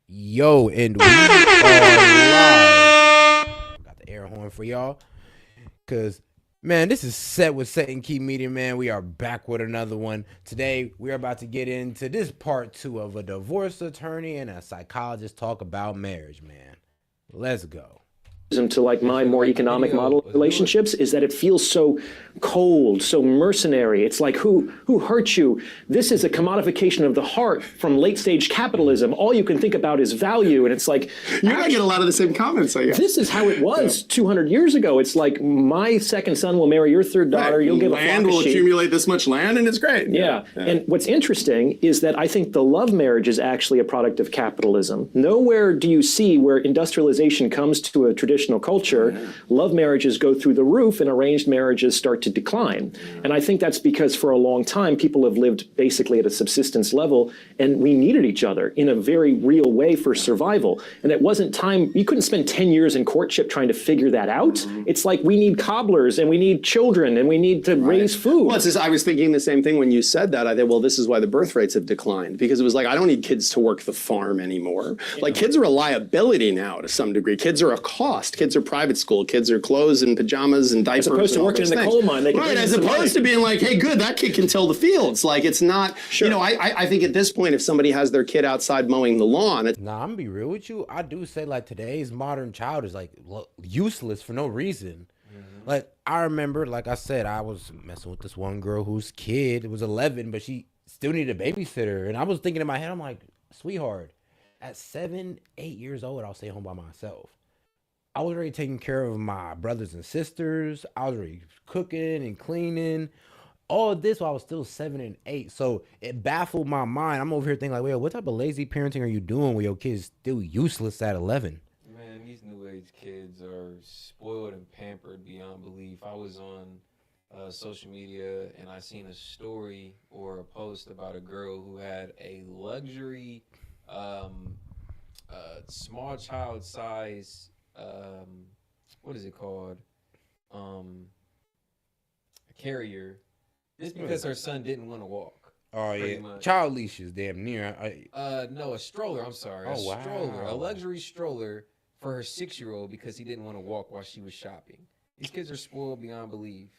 Yo, and we are live. Got the air horn for y'all. Cause man, this is Set with Set and Key Media, man. We are back with another one. Today, we are about to get into this part 2 of a divorce attorney and a psychologist talk about marriage, man. Let's go. To like my more economic model of relationships is that it feels so cold, so mercenary. It's like who hurt you? This is a commodification of the heart from late stage capitalism. All you can think about is value, and it's like you're gonna get a lot of the same comments, I guess. This is how it was 200 years ago. It's like my second son will marry your third daughter. Right. You'll give land a flock of sheep. Accumulate this much land, and it's great. Yeah. And what's interesting is that I think the love marriage is actually a product of capitalism. Nowhere do you see where industrialization comes to a traditional culture, love marriages go through the roof and arranged marriages start to decline. And I think that's because for a long time, people have lived basically at a subsistence level, and we needed each other in a very real way for survival. And it wasn't time, you couldn't spend 10 years in courtship trying to figure that out. It's like we need cobblers and we need children and we need to raise food. Well, it's just, I was thinking the same thing when you said that. I thought, well, this is why the birth rates have declined, because it was like, I don't need kids to work the farm anymore. Like kids are a liability now to some degree. Kids are a cost. Kids are private school. Kids are clothes and pajamas and diapers. As opposed to working in the coal mine. Right, as opposed to being like, hey, good, that kid can till the fields. Like, it's not, you know, I think at this point, if somebody has their kid outside mowing the lawn. Nah, I'm gonna be real with you. I do say, like, today's modern child is, like, useless for no reason. Like, I remember, like I said, I was messing with this one girl whose kid was 11, but she still needed a babysitter. And I was thinking in my head, I'm like, sweetheart, at 7, 8 years old, I'll stay home by myself. I was already taking care of my brothers and sisters. I was already cooking and cleaning. All of this while I was still 7 and 8. So it baffled my mind. I'm over here thinking like, wait, what type of lazy parenting are you doing where your kid's still useless at 11? Man, these new age kids are spoiled and pampered beyond belief. I was on social media and I seen a story or a post about a girl who had a luxury small child size what is it called? A carrier. Just because her son didn't want to walk. Oh yeah, much. Child leashes, damn near. No, a stroller. I'm sorry, a stroller, a luxury stroller for her 6-year-old because he didn't want to walk while she was shopping. These kids are spoiled beyond belief.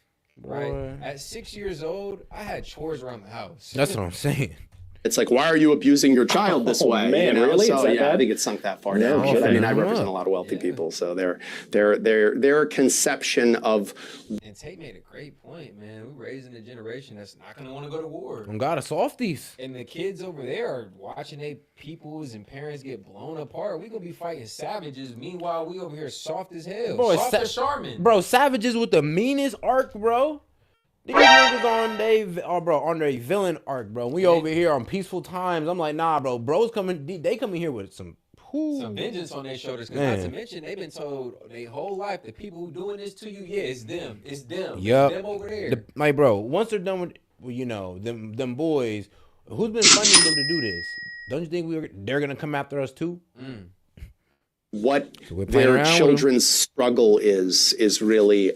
Right? At 6 years old, I had chores around the house. That's what I'm saying. It's like, why are you abusing your child this way? Man, you know? really? So yeah, I think it's sunk that far down. I mean, I represent a lot of wealthy people, so their conception of. And Tate made a great point, man. We're raising a generation that's not going to want to go to war. God, a softies. And the kids over there are watching their peoples and parents get blown apart. We gonna be fighting savages. Meanwhile, we over here soft as hell. Bro, soft as Charmin. Bro, savages with the meanest arc, bro. These niggas on their villain arc, bro. We over here on peaceful times. I'm like, nah, bro. Bros coming, they coming here with some vengeance on their shoulders. Because not to mention, they've been told their whole life, the people who doing this to you, yeah, it's them. It's them. Yep. It's them over there. Like, bro, once they're done with, you know, them boys, who's been funding them to do this? Don't you think they're gonna come after us too? What their children's struggle is really,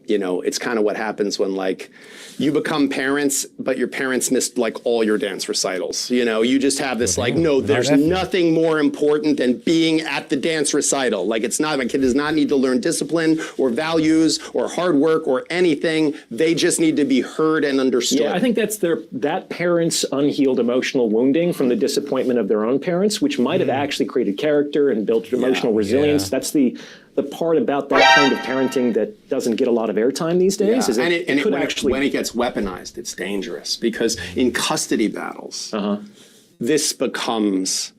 you know, it's kind of what happens when, like, you become parents, but your parents missed, like, all your dance recitals. You know, you just have this, like, no, there's nothing more important than being at the dance recital. Like, it's not, my kid does not need to learn discipline or values or hard work or anything. They just need to be heard and understood. Yeah, I think that's that parent's unhealed emotional wounding from the disappointment of their own parents, which might have actually created character and built emotional resilience. That's the part about that kind of parenting that doesn't get a lot of airtime these days. Is when it gets weaponized, it's dangerous, because in custody battles, this becomes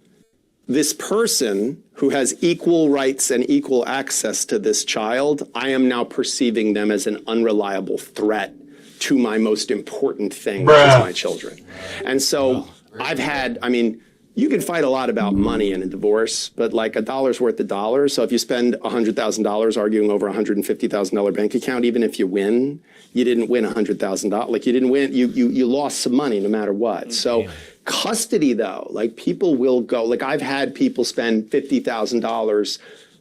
this person who has equal rights and equal access to this child. I am now perceiving them as an unreliable threat to my most important thing, which is my children. And so I've had, I mean, you can fight a lot about money in a divorce, but like a dollar's worth a dollar. So if you spend $100,000 arguing over a $150,000 bank account, even if you win, you didn't win $100,000. Like, you didn't win, you lost some money no matter what. So custody, though, like, people will go, like, I've had people spend $50,000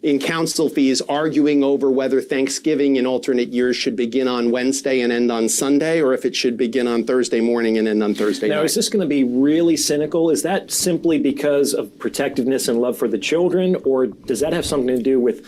in counsel fees arguing over whether Thanksgiving in alternate years should begin on Wednesday and end on Sunday, or if it should begin on Thursday morning and end on Thursday night. Now, is this going to be really cynical? Is that simply because of protectiveness and love for the children, or does that have something to do with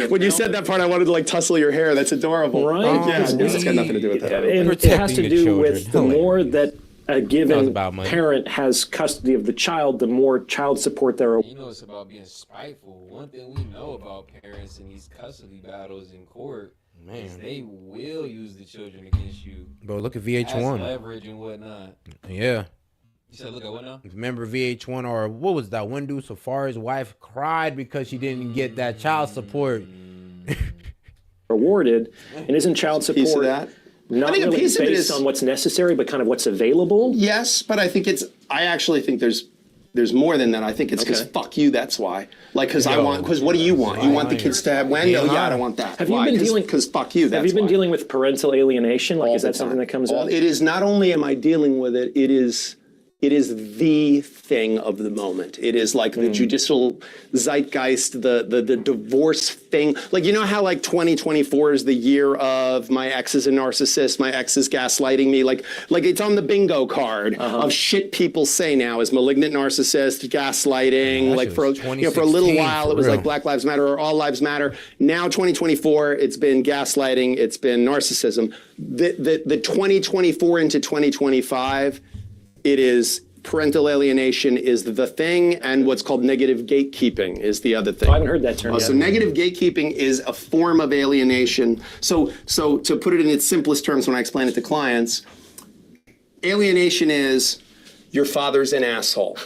when you said that part, I wanted to like tussle your hair. That's adorable. Right? Yeah, it's got nothing to do with that. And it has to do with the more that a given parent has custody of the child, the more child support there are. You know, it's about being spiteful. One thing we know about parents in these custody battles in court, is they will use the children against you. Bro, look at VH1. As leverage and whatnot. Yeah. You said, look at what now? Remember VH1, or what was that? One dude, Safari's wife, cried because she didn't get that child support. Rewarded, and isn't child support Piece of that? not really based on what's necessary, but kind of what's available? Yes, but I think I actually think there's more than that. I think it's because fuck you, that's why. Like, because what do you want? You want the kids to have when? No, yeah, I don't want that. Have you been dealing, because fuck you, that's Have you been why. dealing with parental alienation? Like, All is that the something time. that comes up? It is not only am I dealing with it, it is the thing of the moment. It is like the judicial zeitgeist, the divorce thing. Like, you know how like 2024 is the year of my ex is a narcissist, my ex is gaslighting me. Like it's on the bingo card of shit people say now is malignant narcissist, gaslighting. Like for a little while it was like Black Lives Matter or All Lives Matter. Now 2024, it's been gaslighting, it's been narcissism. The 2024 into 2025. It is parental alienation is the thing, and what's called negative gatekeeping is the other thing. I haven't heard that term yet. So negative gatekeeping is a form of alienation. So to put it in its simplest terms when I explain it to clients, alienation is your father's an asshole.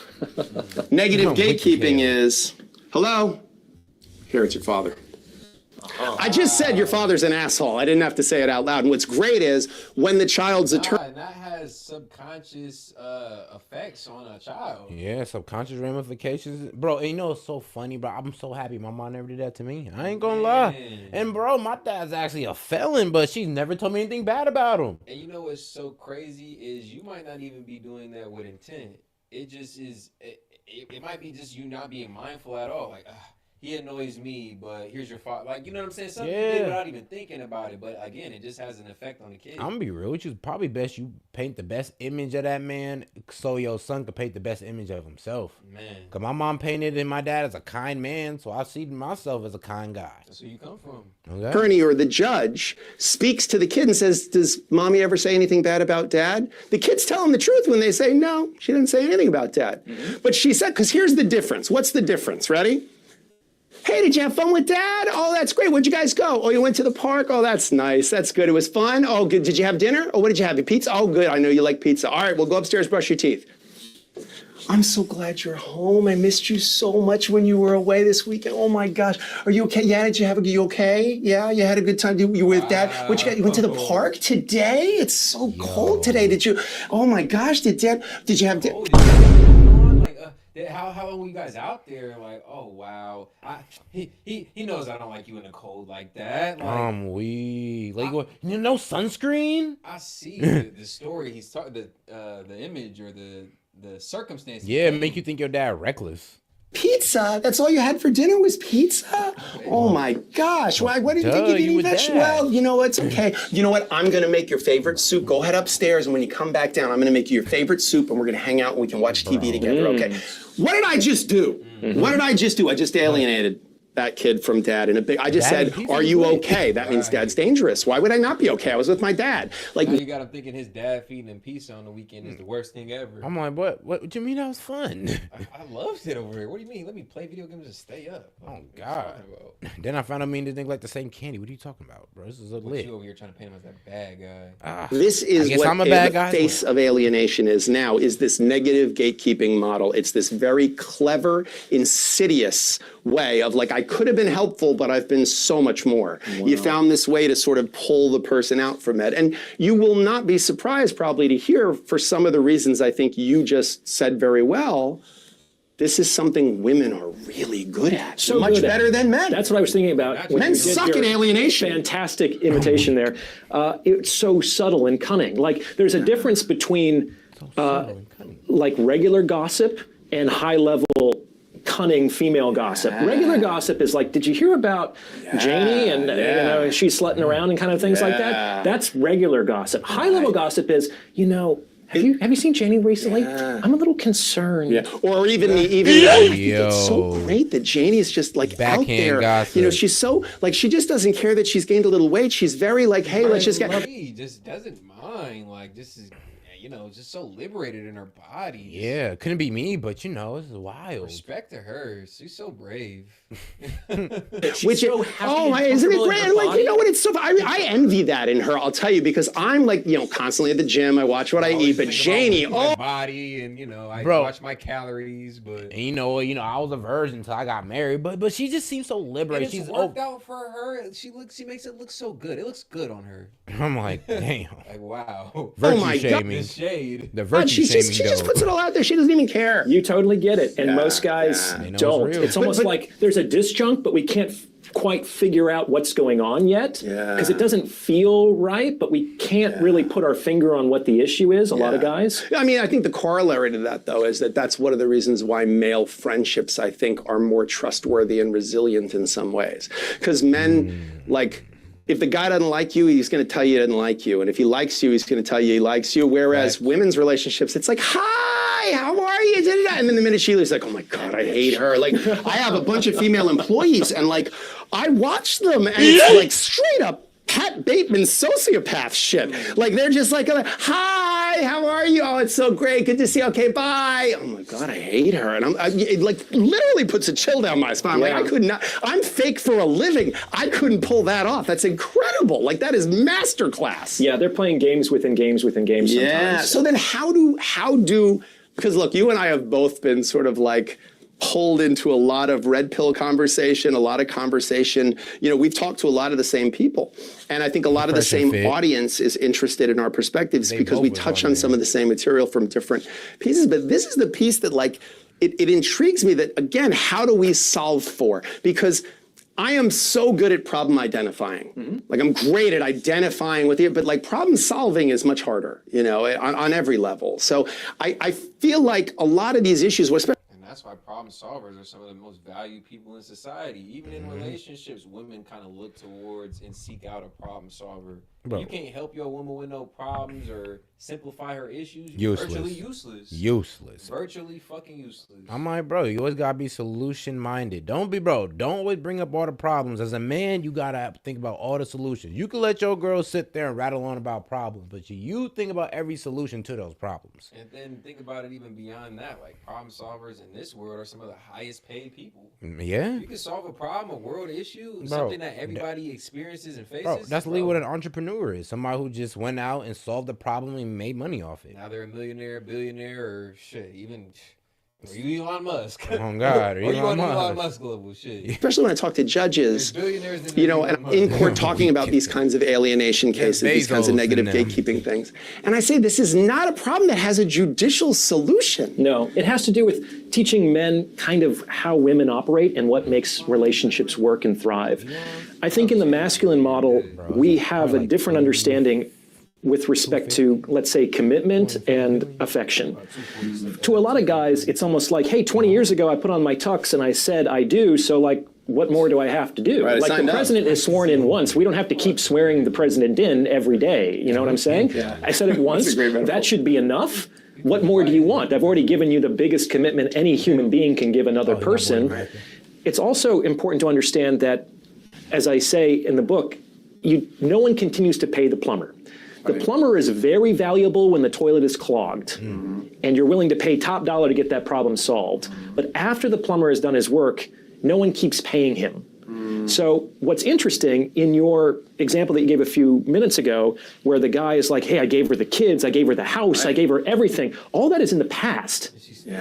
Negative gatekeeping is, hello, here it's your father. I just said your father's an asshole. I didn't have to say it out loud. And what's great is when the child's attorney. And that has subconscious effects on a child. Yeah, subconscious ramifications. Bro, and you know, it's so funny, bro. I'm so happy my mom never did that to me. I ain't gonna lie. And, bro, my dad's actually a felon, but she's never told me anything bad about him. And you know what's so crazy is you might not even be doing that with intent. It just is, it might be just you not being mindful at all. Like, he annoys me, but here's your father. Like, you know what I'm saying? Something you did without even thinking about it. But again, it just has an effect on the kid. I'm gonna be real with you. It's probably best you paint the best image of that man so your son could paint the best image of himself. Man. Because my mom painted in my dad as a kind man, so I see myself as a kind guy. That's where you come from. Okay? Attorney or the judge speaks to the kid and says, does mommy ever say anything bad about dad? The kids tell him the truth when they say, no, she didn't say anything about dad. But she said, because here's the difference. What's the difference? Ready? Hey, did you have fun with Dad? Oh, that's great. Where'd you guys go? Oh, you went to the park? Oh, that's nice. That's good. It was fun? Oh, good. Did you have dinner? Oh, what did you have? Pizza? Oh, good. I know you like pizza. All right, well, go upstairs, brush your teeth. I'm so glad you're home. I missed you so much when you were away this weekend. Oh, my gosh. Are you okay? Yeah, you okay? Yeah, you had a good time? You were with Dad? What you got? You went to the park today? It's so cold today. Did you? Oh, my gosh. Did you have how long were you guys out there? Like, oh wow, he knows I don't like you in the cold like that. Like, like what? You know, sunscreen. I see the story. He's talking the image or the circumstance. Yeah, make you think your dad reckless. Pizza? That's all you had for dinner was pizza? Oh my gosh. Why didn't you give any vegetables? Well, you know what? It's okay. You know what? I'm going to make your favorite soup. Go head upstairs, and when you come back down, I'm going to make you your favorite soup, and we're going to hang out, and we can watch TV together, okay? What did I just do? What did I just do? I just alienated that kid from Dad in a big. I just said, "Are you okay?" That means Dad's dangerous. Why would I not be okay? I was with my dad. Like, now you got him thinking his dad feeding him pizza on the weekend is the worst thing ever. I'm like, what do you mean that was fun? I loved it over here. What do you mean? Let me play video games and stay up. Oh God. Then I found out me and this nigga like the same candy. What are you talking about, bro? This is a lit. You over here trying to paint him as that bad guy. This is what the face of alienation is now, is this negative gatekeeping model. It's this very clever, insidious way of like, I could have been helpful, but I've been so much more. Wow. You found this way to sort of pull the person out from it. And you will not be surprised probably to hear, for some of the reasons I think you just said very well, this is something women are really good at. So much better than men. That's what I was thinking about. Men suck at alienation. Fantastic imitation there. It's so subtle and cunning. Like, there's a difference between like regular gossip and high-level cunning female gossip. Regular gossip is like, did you hear about Janie and you know, she's slutting around and kind of things like that? That's regular gossip. High level gossip is, you know, have you seen Janie recently? I'm a little concerned. Yeah. Or even it's so great that Janie is just like out there. Gossip. You know, she's so like she just doesn't care that she's gained a little weight. She's very like, hey, let's just get. He just doesn't mind. Like this is, you know, just so liberated in her body. Yeah, couldn't be me, but you know, this is wild. Respect to her. She's so brave. Which so isn't it great? Like, you know what? It's so I envy that in her. I'll tell you, because I'm like, you know, constantly at the gym. I watch what I eat, but Janie, my body, and you know, I watch my calories. But and you know, I was a virgin until I got married, but she just seems so liberated. She's worked out for her. She makes it look so good. It looks good on her. I'm like, damn. Like, wow. Virtue shaming. Shade. The virtue shaming. She just puts it all out there. She doesn't even care. You totally get it, and most guys don't. It's almost like there's a disjunct, but we can't quite figure out what's going on yet because it doesn't feel right, but we can't really put our finger on what the issue is. A lot of guys. I mean, I think the corollary to that, though, is that that's one of the reasons why male friendships, I think, are more trustworthy and resilient in some ways. Because men, like, if the guy doesn't like you, he's going to tell you he doesn't like you. And if he likes you, he's going to tell you he likes you. Whereas women's relationships, it's like, hi, how are you? And then the minute she leaves, like, oh my God, I hate her. Like, I have a bunch of female employees, and like, I watch them, and it's like straight up Pat Bateman sociopath shit. Like, they're just like, hi, how are you? Oh, it's so great. Good to see you. Okay, bye. Oh my God, I hate her. And it like literally puts a chill down my spine. Like, I could not, I'm fake for a living. I couldn't pull that off. That's incredible. Like, that is masterclass. Yeah, they're playing games within games within games sometimes. Yeah. So then how do, because look, you and I have both been sort of like, pulled into a lot of red pill conversation, a lot of conversation. You know, we've talked to a lot of the same people. And I think a lot of the same audience is interested in our perspectives because we touch on some of the same material from different pieces. But this is the piece that, like, it intrigues me that, again, how do we solve for? Because I am so good at problem identifying. Like, I'm great at identifying with it, but like problem solving is much harder, you know, on every level. So I feel like a lot of these issues, that's why problem solvers are some of the most valued people in society. Even in relationships, women kind of look towards and seek out a problem solver. Bro. You can't help your woman with no problems or simplify her issues. Virtually useless. Useless. Virtually fucking useless. I'm like, bro, you always gotta be solution minded. Don't always bring up all the problems. As a man, you gotta think about all the solutions. You can let your girl sit there and rattle on about problems, but you think about every solution to those problems. And then think about it even beyond that. Like, problem solvers in this world are some of the highest paid people. Yeah. You can solve a problem, a world issue, something that everybody experiences and faces. Bro, that's literally what an entrepreneur is. Somebody who just went out and solved the problem and made money off it. Now they're a millionaire, billionaire, or shit, even... Or you Elon Musk. Oh God, or you on Elon Musk level shit. Especially when I talk to judges, you know, and in court talking about these kinds of alienation cases, these kinds of negative gatekeeping things. And I say this is not a problem that has a judicial solution. No, it has to do with teaching men kind of how women operate and what makes relationships work and thrive. I think in the masculine model, we have a different understanding with respect to, let's say, commitment and affection. To a lot of guys, it's almost like, hey, 20 years ago, I put on my tux and I said I do, so like, what more do I have to do? Right, like the president is sworn in once. We don't have to keep swearing the president in every day. You know what I'm saying? Yeah. I said it once. That should be enough. What more do you want? I've already given you the biggest commitment any human being can give another person. It's also important to understand that, as I say in the book, no one continues to pay the plumber. The plumber is very valuable when the toilet is clogged, and you're willing to pay top dollar to get that problem solved. But after the plumber has done his work, no one keeps paying him. So what's interesting in your example that you gave a few minutes ago, where the guy is like, hey, I gave her the kids, I gave her the house, I gave her everything. All that is in the past.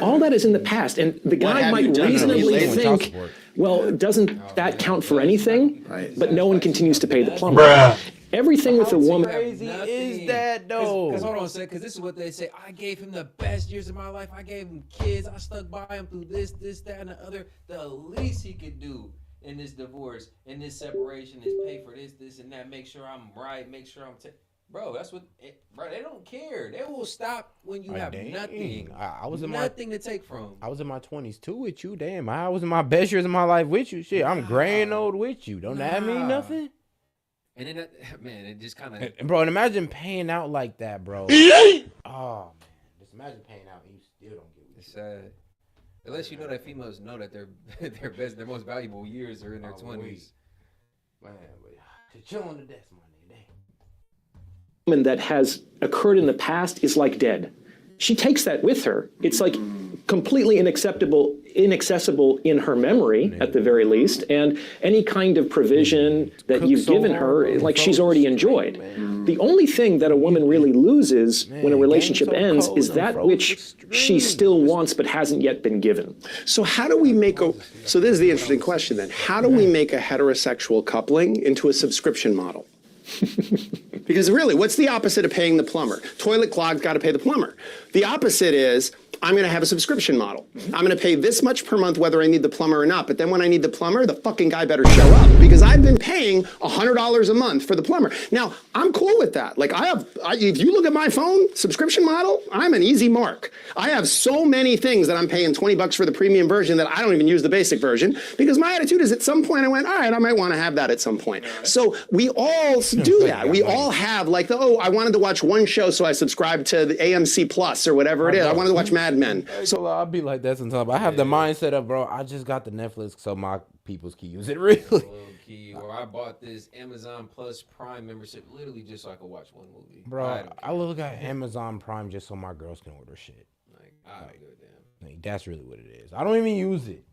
All that is in the past. And the guy might reasonably think, well, doesn't that count for anything? But no one continues to pay the plumber. Everything with a woman. Crazy is that though? Because hold on a second, because this is what they say. I gave him the best years of my life. I gave him kids. I stuck by him through this, that, and the other. The least he could do in this divorce, in this separation, is pay for this, and that. Make sure I'm right. Make sure I'm. Bro, that's what, bro, they don't care. They will stop when you have nothing. I was in nothing to take from. I was in my 20s too with you. Damn, I was in my best years of my life with you. Shit, I'm grand old with you. Don't that mean nothing? And then, man, it just kind of. And bro, and imagine paying out like that, bro. Oh, man. Just imagine paying out and you still don't get it. It's sad. Unless you know that females know that their most valuable years are in their 20s. Man, but to chill on the desk, my nigga. Woman that has occurred in the past is like dead. She takes that with her. It's like completely inaccessible in her memory, at the very least, and any kind of provision that you've given her, like she's already enjoyed. The only thing that a woman really loses when a relationship ends is that which she still wants but hasn't yet been given. So how do we make so this is the interesting question then. How do we make a heterosexual coupling into a subscription model? Because really, what's the opposite of paying the plumber? Toilet clogged, got to pay the plumber. The opposite is, I'm going to have a subscription model. I'm going to pay this much per month whether I need the plumber or not. But then when I need the plumber, the fucking guy better show up because I've been paying $100 a month for the plumber. Now, I'm cool with that. Like if you look at my phone subscription model, I'm an easy mark. I have so many things that I'm paying $20 for the premium version that I don't even use the basic version because my attitude is at some point I went, all right, I might want to have that at some point. So we all do that. We all have like I wanted to watch one show, so I subscribed to the AMC Plus or whatever it is. I wanted to watch Mad Men. So I'll be like that sometimes. I have the mindset of, bro, I just got the Netflix so my peoples can use it really. Or I bought this Amazon Plus Prime membership literally just so I could watch one movie. Bro, I look at Amazon Prime just so my girls can order shit. Like, I don't give a damn. Like, that's really what it is. I don't even use it.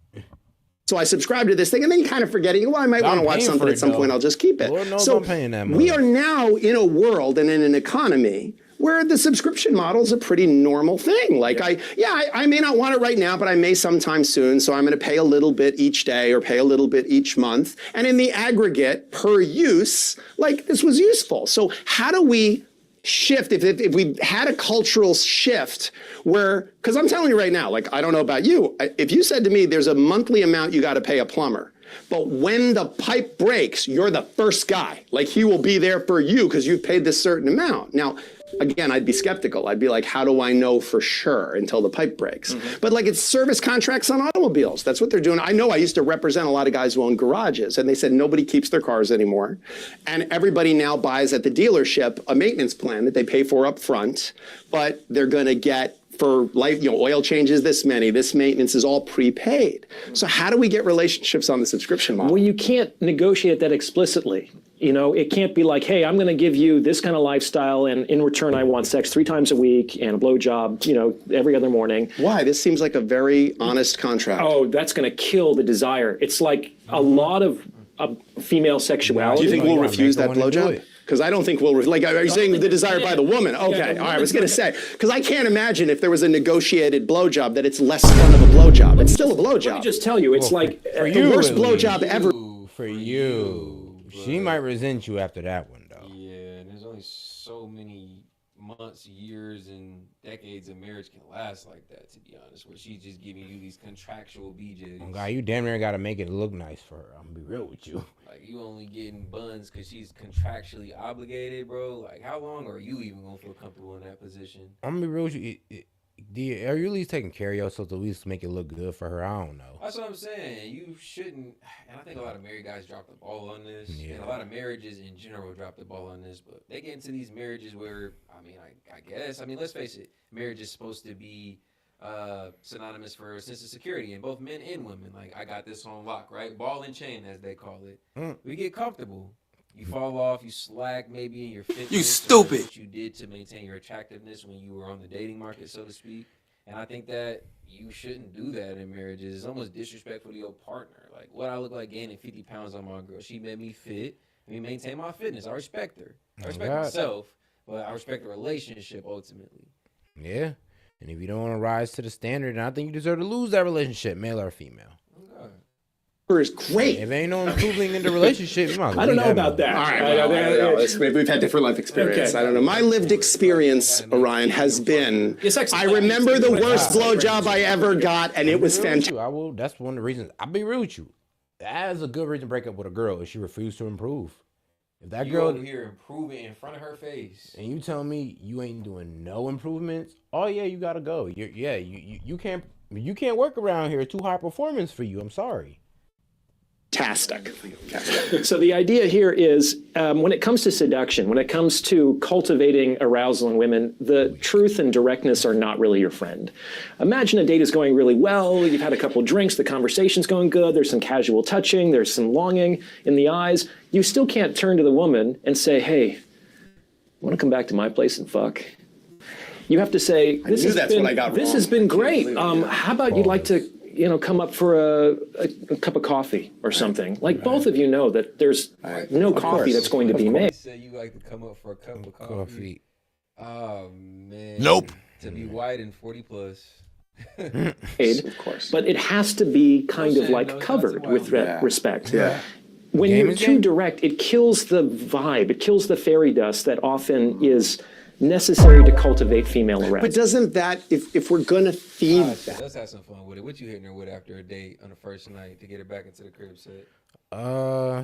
So I subscribe to this thing, and then you kind of forget it. Well, I might want to watch something at some point. I'll just keep it. Lord knows so I'm paying that money. We are now in a world and in an economy where the subscription model is a pretty normal thing. Like I may not want it right now, but I may sometime soon. So I'm going to pay a little bit each day or pay a little bit each month. And in the aggregate per use, like this was useful. So how do we shift if we had a cultural shift where, because I'm telling you right now, like I don't know about you, if you said to me there's a monthly amount you got to pay a plumber, but when the pipe breaks, you're the first guy. Like he will be there for you because you've paid this certain amount. Now, again, I'd be skeptical. I'd be like, how do I know for sure until the pipe breaks? But like it's service contracts on automobiles. That's what they're doing. I know I used to represent a lot of guys who own garages, and they said nobody keeps their cars anymore. And everybody now buys at the dealership a maintenance plan that they pay for up front, but they're going to get for life, oil changes this maintenance is all prepaid. So how do we get relationships on the subscription model? Well, you can't negotiate that explicitly. It can't be like, hey, I'm going to give you this kind of lifestyle, and in return, I want sex 3 times a week and a blowjob, every other morning. Why? This seems like a very honest contract. Oh, that's going to kill the desire. It's like a lot of female sexuality. Do you think we'll refuse that blowjob? Because I don't think we'll, are you saying the desire by the woman? Okay, all right, I was going to say, because I can't imagine if there was a negotiated blowjob that it's less fun of a blowjob. It's still a blowjob. Let me just tell you, it's like the worst blowjob ever. For you. She might resent you after that one, though. Yeah, and there's only so many months, years, and decades of marriage can last like that, to be honest, where she's just giving you these contractual BJs. Oh, God, you damn near got to make it look nice for her. I'm going to be real with you. Like, you only getting buns because she's contractually obligated, bro. Like, how long are you even going to feel comfortable in that position? I'm going to be real with you. Are you at least taking care of yourself to at least make it look good for her? I don't know. That's what I'm saying. You shouldn't, and I think a lot of married guys drop the ball on this, and a lot of marriages in general drop the ball on this, but they get into these marriages where, I guess, let's face it, marriage is supposed to be synonymous for a sense of security in both men and women. Like, I got this on lock, right? Ball and chain, as they call it. We get comfortable. You fall off, you slack maybe in your fitness. You stupid. What you did to maintain your attractiveness when you were on the dating market, so to speak. And I think that you shouldn't do that in marriages. It's almost disrespectful to your partner. Like, what I look like gaining 50 pounds on my girl. She made me fit. Maintain my fitness. I respect her. I respect myself, but I respect the relationship ultimately. Yeah. And if you don't want to rise to the standard, then I think you deserve to lose that relationship, male or female. Is great. If ain't no improving in the relationship, you might I don't know about that. All right, we've had different life experience. Okay. I don't know. My lived experience, Orion, has been, I remember the worst blowjob I ever got, and it was fantastic. That's one of the reasons. I'll be real with you. That is a good reason to break up with a girl if she refused to improve. If that you girl over here improving in front of her face, and you tell me you ain't doing no improvements, oh yeah, you gotta go. You can't work around here. Too high performance for you. I'm sorry. Fantastic. So the idea here is when it comes to seduction, when it comes to cultivating arousal in women, the truth and directness are not really your friend. Imagine a date is going really well, you've had a couple drinks, the conversation's going good, there's some casual touching, there's some longing in the eyes. You still can't turn to the woman and say, hey, want to come back to my place and fuck? You have to say, this has been great. How about you'd like to come up for a cup of coffee or something. Like both of you know that there's no coffee that's going to be made. Say you like to come up for a cup of coffee. Oh man. Nope. To be white and 40 plus. Of course. But it has to be kind of like covered with respect. Yeah. When you're too direct, it kills the vibe. It kills the fairy dust that often is necessary to cultivate female arousal. But doesn't that, if we're going to feed that? Let's have some fun with it. What you hitting her with after a date on the first night to get her back into the crib set?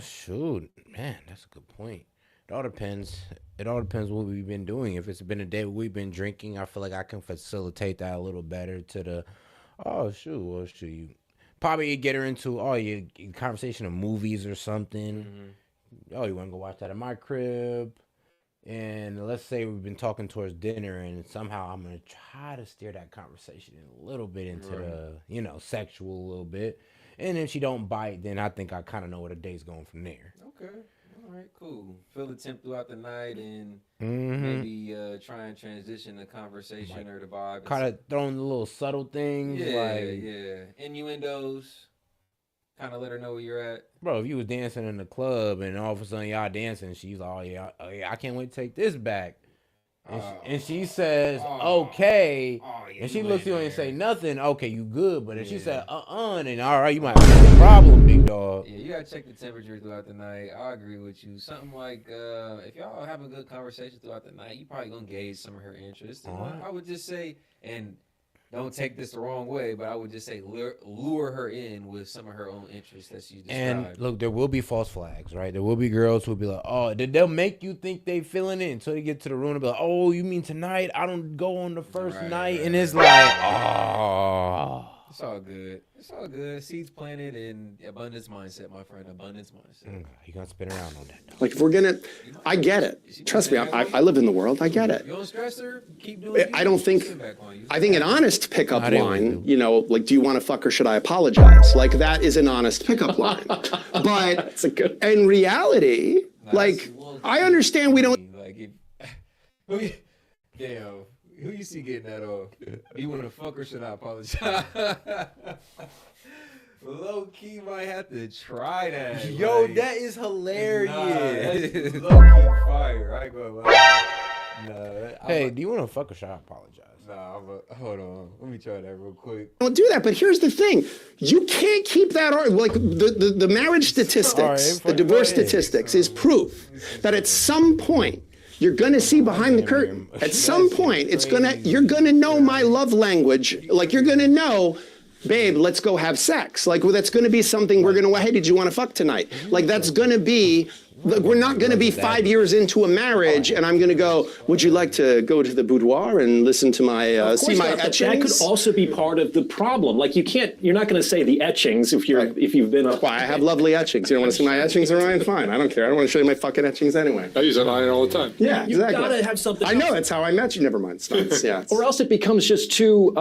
Shoot. Man, that's a good point. It all depends. It all depends what we've been doing. If it's been a day we've been drinking, I feel like I can facilitate that a little better to the, you probably get her into, your conversation of movies or something. Mm-hmm. Oh, you want to go watch that at my crib? And let's say we've been talking towards dinner and somehow I'm going to try to steer that conversation a little bit into the, sexual a little bit. And if she don't bite, then I think I kind of know where the day's going from there. Okay. All right, cool. Feel the temp throughout the night and maybe try and transition the conversation or the vibe. Kind of throwing the little subtle things. Yeah. Innuendos. Kind of let her know where you're at. Bro, if you was dancing in the club and all of a sudden y'all dancing, she's like, oh yeah, I can't wait to take this back. And she says, okay. And she looks at you and say nothing. Okay, you good. But if she said, then all right, you might have a problem, big dog. Yeah, you got to check the temperature throughout the night. I agree with you. Something like, if y'all have a good conversation throughout the night, you probably going to gauge some of her interest. And I would just say, and don't take this the wrong way, but I would just say lure her in with some of her own interests that she described. And look, there will be false flags, right? There will be girls who will be like, they'll make you think they feeling it until they get to the room and be like, oh, you mean tonight? I don't go on the first night. And it's like, It's all good. It's all good. Seeds planted in abundance mindset, my friend. Abundance mindset. You're going to spin around on that, though. Like, if we're going to, I get it. Trust me, I live in the world. I get it. You don't stress her. Keep doing it. I think an honest pickup line, like, do you want to fuck or should I apologize? Like, that is an honest pickup line. But in reality, I understand we don't. Damn. Who you see getting that off? You want to fuck or should I apologize? Low key might have to try that. Yo, that is hilarious. That's low key fire. I ain't gonna lie. Hey, do you want to fuck or should I apologize? Hold on. Let me try that real quick. Don't do that, but here's the thing. You can't keep that, like the marriage statistics, the divorce statistics is proof that at some point, you're going to see behind the curtain. At some point, you're going to know my love language. Like, you're going to know, babe, let's go have sex. Like, that's going to be something we're going to, hey, did you want to fuck tonight? Like, that's going to be, we're not going to be 5 years into a marriage and I'm going to go, would you like to go to the boudoir and listen to my, see my etchings? That could also be part of the problem. Like, you're not going to say the etchings if you've been up. Why, I have lovely etchings. You don't want to see my etchings, Orion? Fine, I don't care. I don't want to show you my fucking etchings anyway. I use that line all the time. Yeah, you exactly. gotta have something I know, that's how I met you. Never mind. Or else it becomes just too,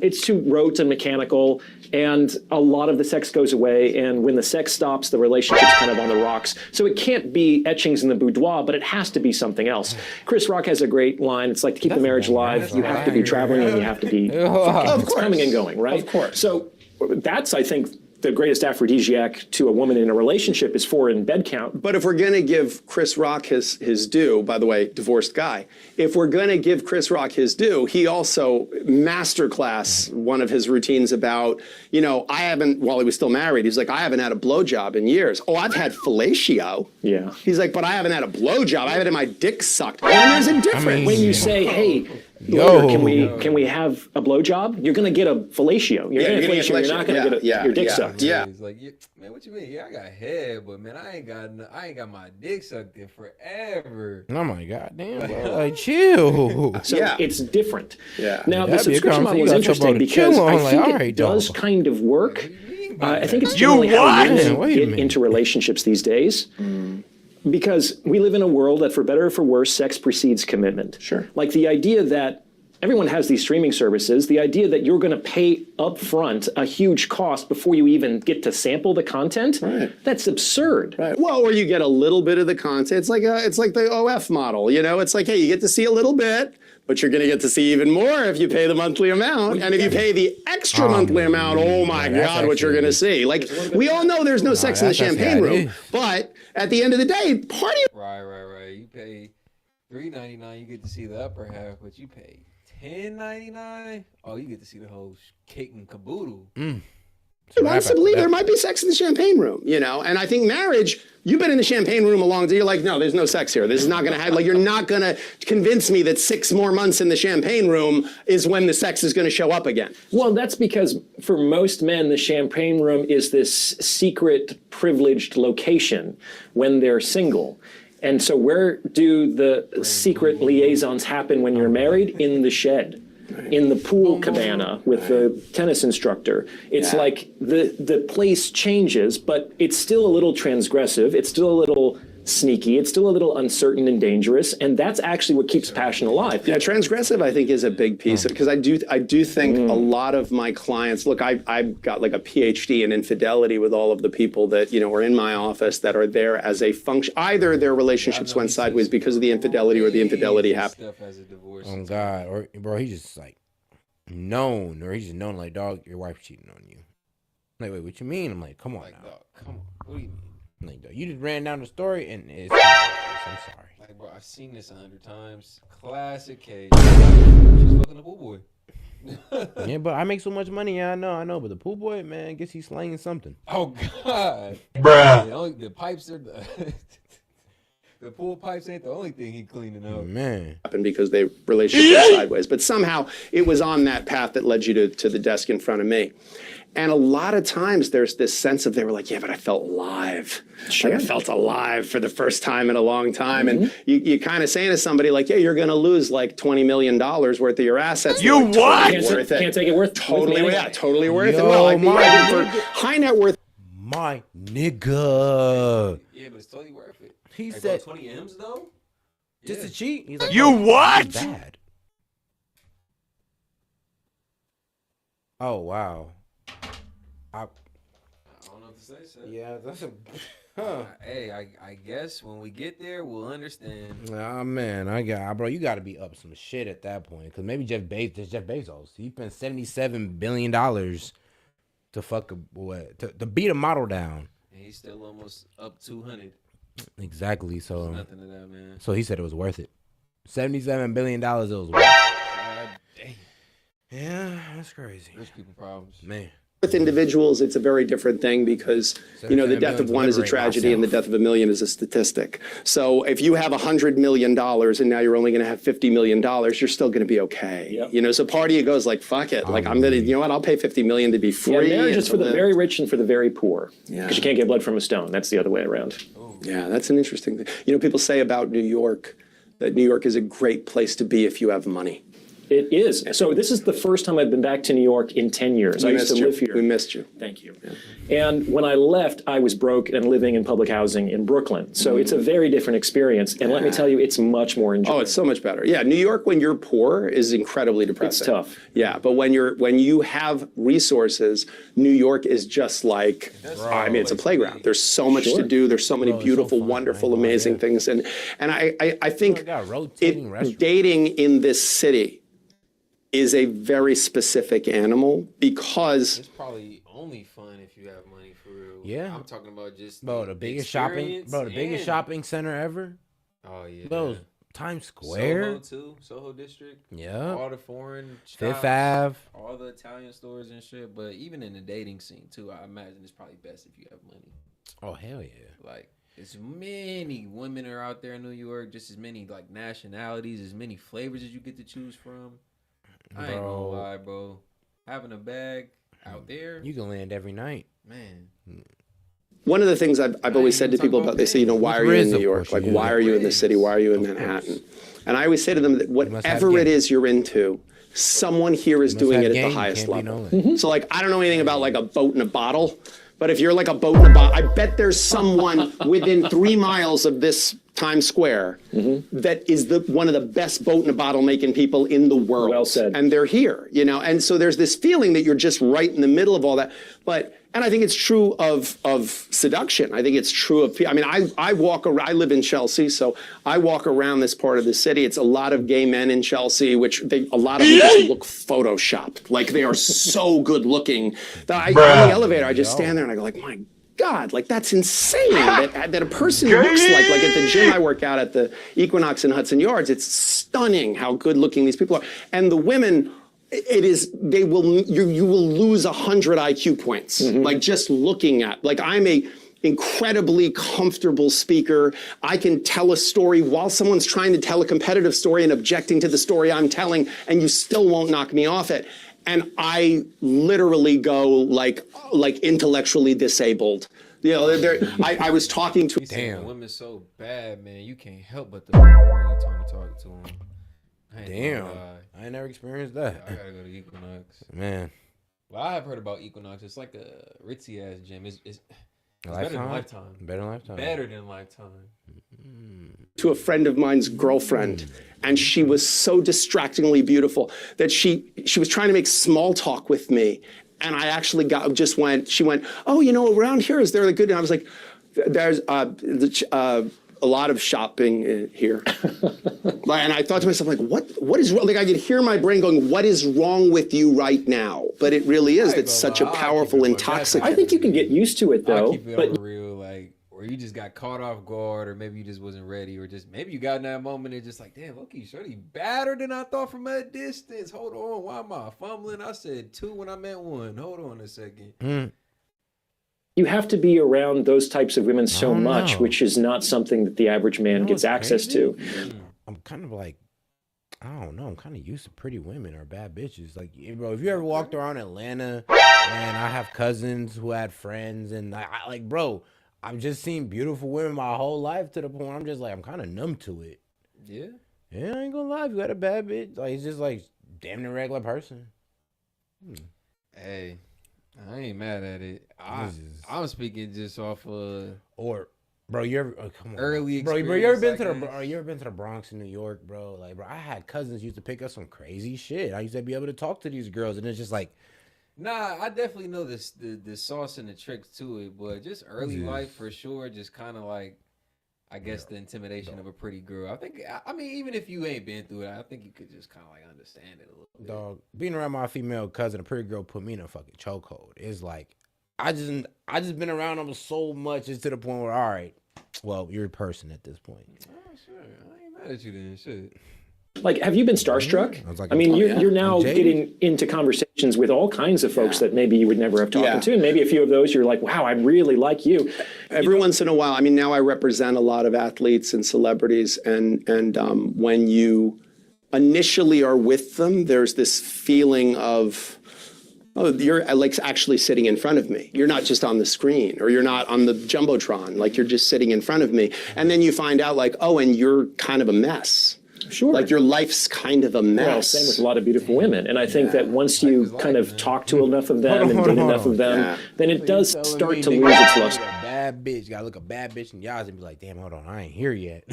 it's too rote and mechanical, and a lot of the sex goes away, and when the sex stops, the relationship's kind of on the rocks. So it can't be etchings in the boudoir, but it has to be something else. Chris Rock has a great line. It's like, to keep the marriage alive, you have to be traveling and you have to be fucking. It's coming and going, right? Of course. So that's, I think, the greatest aphrodisiac to a woman in a relationship is 4 in bed count. But if we're going to give Chris Rock his due, by the way, divorced guy, if we're going to give Chris Rock his due, he also masterclass one of his routines about, I haven't, while he was still married, he's like, I haven't had a blowjob in years. Oh, I've had fellatio. Yeah. He's like, but I haven't had a blowjob. I haven't had my dick sucked. And there's a difference. When you say, hey, Lawyer, can we have a blowjob? You're going to get a fellatio. You're going to get fellatio. You're not going to get your dick sucked. Yeah. He's like, man, what you mean? Yeah, I got head, but man, I ain't got my dick sucked in forever. Oh my goddamn, bro. Like, chill. So it's different. Yeah. Now, the subscription model is interesting because I think it does kind of work. I think it's generally how women get into relationships these days. Because we live in a world that, for better or for worse, sex precedes commitment. Sure. Like the idea that everyone has these streaming services, the idea that you're going to pay up front a huge cost before you even get to sample the content, that's absurd. Right. Well, or you get a little bit of the content. It's like the OF model, you know? It's like, hey, you get to see a little bit, but you're going to get to see even more if you pay the monthly amount. And if you pay the extra monthly amount, oh my God, what you're going to see. Like, we all know there's no sex in the champagne room, but at the end of the day, party. Right. You pay $3.99, you get to see the upper half, but you pay $10.99. Oh, you get to see the whole cake and caboodle. Wants to believe there might be sex in the champagne room, you know? And I think marriage, you've been in the champagne room a long time. You're like, no, there's no sex here. This is not going to happen. Like, you're not going to convince me that 6 more months in the champagne room is when the sex is going to show up again. Well, that's because for most men, the champagne room is this secret, privileged location when they're single. And so where do the secret liaisons happen when you're married? In the shed. In the pool cabana with the tennis instructor. It's like the place changes, but it's still a little transgressive. It's still a little sneaky. It's still a little uncertain and dangerous, and that's actually what keeps passion alive. Yeah, transgressive, I think, is a big piece of it, because I do think a lot of my clients, look, I've got like a PhD in infidelity with all of the people that, you know, are in my office that are there as a function. Either their relationships went sideways because of the infidelity or the infidelity happened. Oh God, or bro, he's just like known, or he's just known like, dog, your wife cheating on you. I'm like, wait, what you mean? I'm like, come on now. Dog, come on. What do you mean? Like, dog, you just ran down the story and it's I'm sorry. Like, bro, I've seen this 100 times. Classic case. She's fucking a pool boy. Yeah, but I make so much money. Yeah, I know. But the pool boy, man, I guess he's slanging something. Oh God, Bruh. the pipes are the pool pipes ain't the only thing he cleaning up. Man, Happened because they relationship went sideways. But somehow it was on that path that led you to the desk in front of me. And a lot of times there's this sense of, they were like, yeah, but I felt alive. Like, I felt alive for the first time in a long time. And you kind of saying to somebody like, yeah, you're going to lose like $20 million worth of your assets. You like, what? Totally worth it. Can't take it worth Totally, anyway. yeah, totally worth it. Yo, Well, I'd be my for high net worth. my nigga. Yeah, but it's totally worth it. He Like, said, 20 M's though. just to cheat. He's like, You oh, what? bad. Oh wow. I don't know what to say. So. Yeah, that's a. Hey, I guess when we get there, we'll understand. Ah man, bro. You got to be up some shit at that point, because maybe Jeff Bezos. He spent $77 billion to fuck to beat a model down. And he's still almost up 200. Exactly. So Nothing to that, man. So he said it was worth it. $77 billion. It was worth it. God damn. Yeah, that's crazy. Rich people problems. Man. With individuals, it's a very different thing because, you know, the death of one is a tragedy and the death of a million is a statistic. So if you have $100 million and now you're only going to have $50 million, you're still going to be okay. Yep. You know, so part of you goes like, fuck it. Like, I'm going to, you know what, I'll pay $50 million to be free. Yeah, marriage is for the very rich and for the very poor. Yeah. Because you can't get blood from a stone. That's the other way around. Yeah, that's an interesting thing. You know, people say about New York that New York is a great place to be if you have money. It is. So this is the first time I've been back to New York in 10 years. I used to live here. We missed you. Thank you. Yeah. And when I left, I was broke and living in public housing in Brooklyn. So it's a very different experience. And let me tell you, it's much more enjoyable. Oh, it's so much better. Yeah, New York when you're poor is incredibly depressing. It's tough. Yeah, but when you have resources, New York is just like, I mean, it's a playground. There's so much to do. There's so many beautiful, wonderful, amazing things. And I think dating in this city is a very specific animal because it's probably only fun if you have money for real. Yeah, I'm talking about just the biggest shopping center ever. Oh yeah, bro, Times Square, Soho too, Soho District. Yeah, all the foreign Fifth shops, Ave, all the Italian stores and shit. But even in the dating scene too, I imagine it's probably best if you have money. Oh hell yeah! Like as many women are out there in New York, just as many like nationalities, as many flavors as you get to choose from. I ain't gonna lie, bro. Having a bag out there, you can land every night, man. One of the things I've always said to people about, they say, why are you in New York? Like, why are you in the city? Why are you in Manhattan? And I always say to them that whatever it is you're into, someone here is doing it at the highest level. So, like, I don't know anything about, like, a boat in a bottle, but if you're like a boat in a bottle, I bet there's someone within 3 miles of this Times Square that is one of the best boat in a bottle making people in the world. Well said. And they're here, you know? And so there's this feeling that you're just right in the middle of all that. And I think it's true of seduction. I think it's true of, I mean, I walk around, I live in Chelsea, so I walk around this part of the city. It's a lot of gay men in Chelsea, which a lot of them just look photoshopped. Like, they are so good looking. On the elevator, I just stand there and I go like, my God, like, that's insane that a person looks like at the gym I work out at the Equinox in Hudson Yards. It's stunning how good looking these people are. And the women, you will lose 100 IQ points, like, just looking at, like, I'm a incredibly comfortable speaker. I can tell a story while someone's trying to tell a competitive story and objecting to the story I'm telling, and you still won't knock me off it. And I literally go like intellectually disabled. You know, I was talking to. Damn, women's so bad, man. You can't help but the when you're trying to talk to them. Damn, I ain't never experienced that. I gotta go to Equinox, man. Well, I have heard about Equinox. It's like a ritzy ass gym. It's better than Lifetime. Better than Lifetime. Better than Lifetime. To a friend of mine's girlfriend, and she was so distractingly beautiful that she was trying to make small talk with me, and I actually she went, oh, you know, around here, is there a good, and I was like, there's a lot of shopping here. And I thought to myself, like, what is wrong? Like, I could hear my brain going, what is wrong with you right now? But it really is. It's such a powerful intoxicant. I think you can get used to it, though. But real, like, or you just got caught off guard, or maybe you just wasn't ready, or just maybe you got in that moment and just like, damn, okay, shorty better than I thought from a distance. Hold on, why am I fumbling? I said 2 when I meant 1. Hold on a second. You have to be around those types of women so much, which is not something that the average man gets access to. I'm kind of like, I don't know. I'm kind of used to pretty women or bad bitches. Like, bro, if you ever walked around Atlanta, and I have cousins who had friends, and I like, bro, I've just seen beautiful women my whole life to the point I'm just like, I'm kind of numb to it. Yeah? Yeah, I ain't gonna lie. If you got a bad bitch, like, it's just like damn near regular person. Hey, I ain't mad at it. I'm speaking just off of bro, you ever come on, early bro, experience. you ever been to the Bronx in New York, bro? Like, bro, I had cousins used to pick up some crazy shit. I used to be able to talk to these girls, and it's just like, nah, I definitely know the sauce and the tricks to it, but just early life for sure. Just kind of like, I guess the intimidation of a pretty girl. I mean, even if you ain't been through it, I think you could just kind of like understand it a little bit. Dog, being around my female cousin, a pretty girl put me in a fucking chokehold. It's like, I just been around them so much, it's to the point where, all right, well, you're a person at this point. Oh, sure. I ain't mad at you then. Shit. Like, have you been starstruck? I mean, you're now getting into conversations with all kinds of folks that maybe you would never have talked to. And maybe a few of those you're like, wow, I really like you. Every once in a while, I mean, now I represent a lot of athletes and celebrities. And when you initially are with them, there's this feeling of, oh, you're like actually sitting in front of me. You're not just on the screen, or you're not on the Jumbotron. Like, you're just sitting in front of me. And then you find out, like, oh, and you're kind of a mess. Sure. Like, your life's kind of a mess. Well, same with a lot of beautiful women. And I think that once you kind of talk to enough of them and date enough of them, then it does start to lose its luster. A bad bitch, you gotta look a bad bitch in your eyes and be like, damn, hold on, I ain't here yet.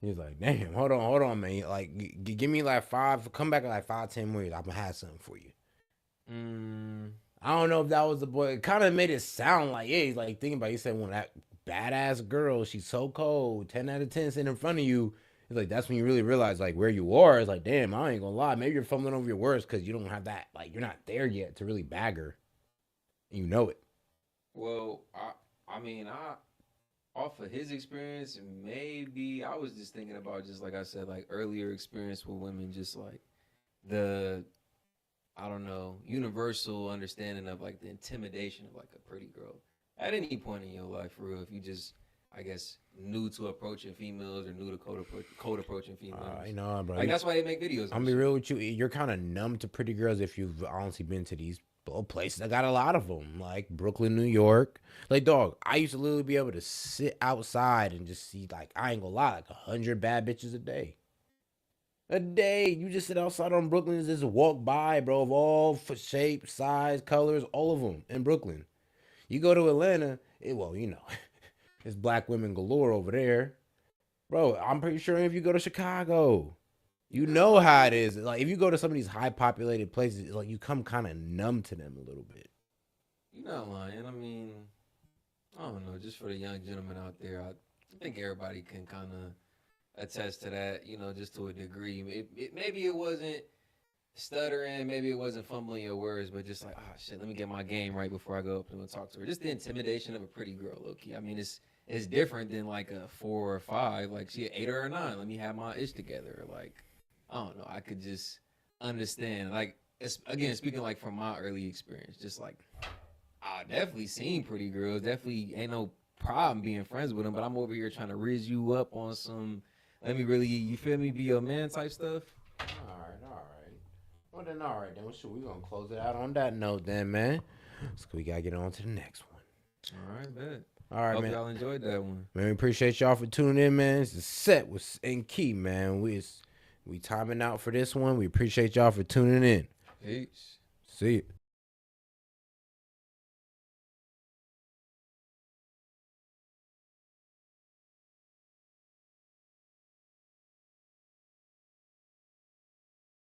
He's like, damn, hold on, man. Like, give me like 5, come back in like 5-10 more years, I'm gonna have something for you. I don't know if that was the boy. It kind of made it sound like, yeah, he's like, thinking about it. He said, when that badass girl, she's so cold, 10 out of 10 sitting in front of you, it's like, that's when you really realize, like, where you are. It's like, damn, I ain't gonna lie. Maybe you're fumbling over your words because you don't have that, like, you're not there yet to really bag her. You know it. Well, I mean, off of his experience, maybe I was just thinking about, just like I said, like, earlier experience with women, just like I don't know, universal understanding of like the intimidation of like a pretty girl at any point in your life, for real. If you just I guess, new to approaching females or new to code approaching females. You know, bro. Like, that's why they make videos. I'm be real with you. You're kind of numb to pretty girls if you've honestly been to these places. I got a lot of them, like Brooklyn, New York. Like, dog, I used to literally be able to sit outside and just see, like, I ain't gonna lie, like 100 bad bitches a day. A day. You just sit outside on Brooklyn and just walk by, bro, of all shape, size, colors, all of them in Brooklyn. You go to Atlanta, well, you know, it's black women galore over there. Bro, I'm pretty sure if you go to Chicago, you know how it is. Like, if you go to some of these high populated places, like, you come kind of numb to them a little bit. You're not lying. I mean, I don't know. Just for the young gentlemen out there, I think everybody can kind of attest to that, you know, just to a degree. Maybe it wasn't stuttering, maybe it wasn't fumbling your words, but just like, oh, shit, let me get my game right before I go up and talk to her. Just the intimidation of a pretty girl, low-key. I mean, it's different than like a 4 or 5. Like, she an 8 or a 9. Let me have my ish together. Like, I don't know. I could just understand. Like, again, speaking like from my early experience, just like, I definitely seen pretty girls. Definitely ain't no problem being friends with them, but I'm over here trying to riz you up on some, let me really, you feel me, be your man type stuff. All right. Well, then, all right, then. Well, sure, we're going to close it out on that note then, man. So we got to get on to the next one. All right, bet. All right, Hope man. y'all enjoyed that one. Man, we appreciate y'all for tuning in, man. It's a set with S.E.T, man. We timing out for this one. We appreciate y'all for tuning in. Peace. See you.